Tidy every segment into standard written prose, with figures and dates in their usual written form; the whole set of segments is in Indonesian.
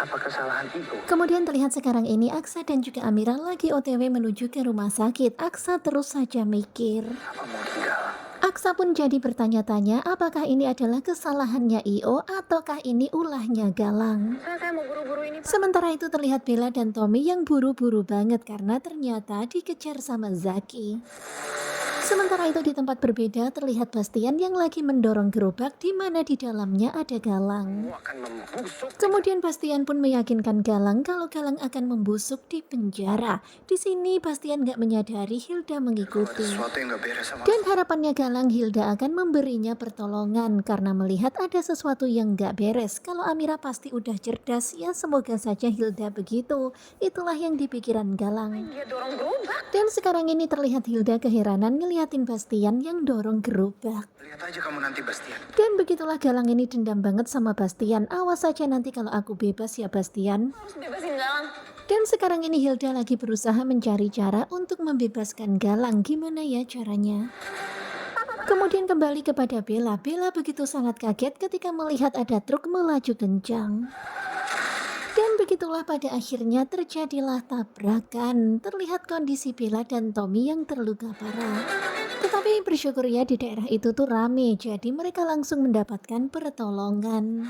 apa kesalahan itu? Kemudian terlihat sekarang ini Aksa dan juga Amira lagi OTW menuju ke rumah sakit. Aksa terus saja mikir. Apa mungkin Galang? Aksa pun jadi bertanya-tanya apakah ini adalah kesalahannya Io ataukah ini ulahnya Galang. Saya mau buru-buru ini, Pak. Sementara itu terlihat Bella dan Tommy yang buru-buru banget karena ternyata dikejar sama Zaki. Sementara itu di tempat berbeda terlihat Bastian yang lagi mendorong gerobak di mana di dalamnya ada Galang. Kamu akan membusuk. Kemudian Bastian pun meyakinkan Galang kalau Galang akan membusuk di penjara. Di sini Bastian gak menyadari Hilda Kalau ada mengikuti. sesuatu yang gak beres sama Dan harapannya Galang Hilda akan memberinya pertolongan karena melihat ada sesuatu yang gak beres. Kalau Amira pasti udah cerdas, ya semoga saja Hilda begitu. Itulah yang dipikiran Galang. Dia dorong gerobak. Dan sekarang ini terlihat Hilda keheranan ngeliatin Bastian yang dorong gerobak. Lihat aja kamu nanti, Bastian. Dan begitulah Galang ini dendam banget sama Bastian. Awas saja nanti kalau aku bebas ya Bastian. Harus bebasin Galang. Dan sekarang ini Hilda lagi berusaha mencari cara untuk membebaskan Galang. Gimana ya caranya? Kemudian kembali kepada Bella. Bella begitu sangat kaget ketika melihat ada truk melaju kencang. Dan begitulah pada akhirnya terjadilah tabrakan. Terlihat kondisi Bella dan Tommy yang terluka parah. Tetapi bersyukur ya di daerah itu tuh rame, jadi mereka langsung mendapatkan pertolongan.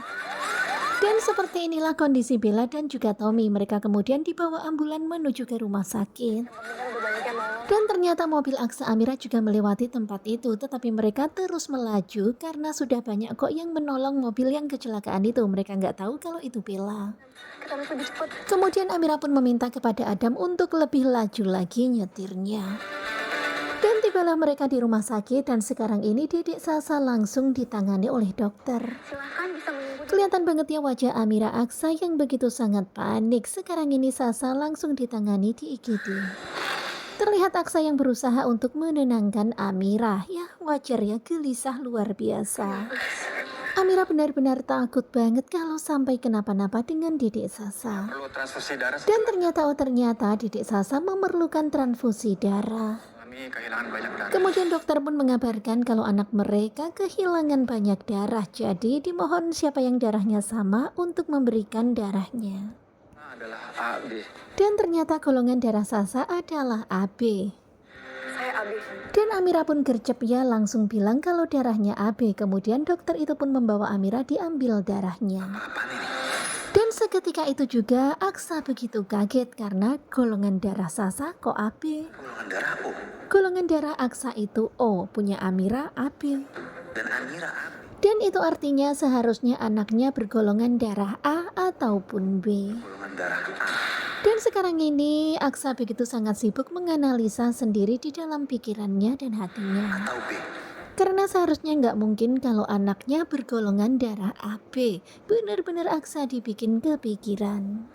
Dan seperti inilah kondisi Bella dan juga Tommy. Mereka kemudian dibawa ambulan menuju ke rumah sakit. Kan udah banyak yang nolong. Dan ternyata mobil Aksa Amira juga melewati tempat itu, tetapi mereka terus melaju karena sudah banyak kok yang menolong mobil yang kecelakaan itu. Mereka nggak tahu kalau itu Bella. Kita harus lebih cepat. Kemudian Amira pun meminta kepada Adam untuk lebih laju lagi nyetirnya. Dan tibalah mereka di rumah sakit dan sekarang ini Dedek Sasa langsung ditangani oleh dokter. Silahkan bisa menunggu. Kelihatan banget ya wajah Amira Aksa yang begitu sangat panik. Sekarang ini Sasa langsung ditangani di IGD. Terlihat Aksa yang berusaha untuk menenangkan Amira. Ya wajar ya, gelisah luar biasa. Amira benar-benar takut banget kalau sampai kenapa-napa dengan Dedek Sasa. Perlu transfusi darah. Dan ternyata Dedek Sasa memerlukan transfusi darah. Kami kehilangan banyak darah. Kemudian dokter pun mengabarkan kalau anak mereka kehilangan banyak darah. Jadi dimohon siapa yang darahnya sama untuk memberikan darahnya. Adalah AB. Dan ternyata golongan darah Sasa adalah AB. Saya habis. Dan Amira pun gercep ya langsung bilang kalau darahnya AB. Kemudian dokter itu pun membawa Amira diambil darahnya. Apaan ini? Dan seketika itu juga Aksa begitu kaget karena golongan darah Sasa kok AB. Golongan darah O. Golongan darah Aksa itu O, punya Amira AB. Dan Amira AB. Dan itu artinya seharusnya anaknya bergolongan darah A ataupun B. Golongan darah A. Dan sekarang ini Aksa begitu sangat sibuk menganalisa sendiri di dalam pikirannya dan hatinya. Atau B. Karena seharusnya nggak mungkin kalau anaknya bergolongan darah AB. Benar-benar Aksa dibikin kepikiran.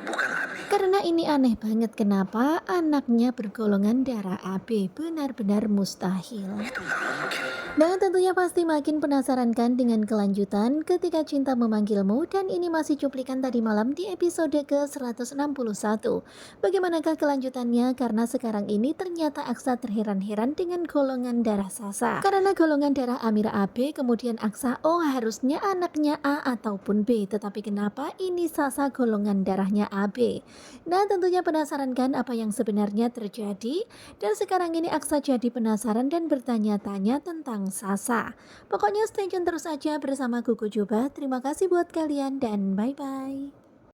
Bukan AB. Karena ini aneh banget kenapa anaknya bergolongan darah AB. Benar-benar mustahil. Itu nggak mungkin. Nah tentunya pasti makin penasaran kan dengan kelanjutan Ketika Cinta Memanggilmu. Dan ini masih cuplikan tadi malam di episode ke-161. Bagaimanakah kelanjutannya? Karena sekarang ini ternyata Aksa terheran-heran dengan golongan darah Sasa. Karena golongan darah Amira AB, kemudian Aksa oh harusnya anaknya A ataupun B. Tetapi kenapa ini Sasa golongan darahnya AB? Nah tentunya penasaran kan apa yang sebenarnya terjadi? Dan sekarang ini Aksa jadi penasaran dan bertanya-tanya tentang Sasa. Pokoknya stay tune terus aja bersama Kuku Juba. Terima kasih buat kalian dan bye-bye.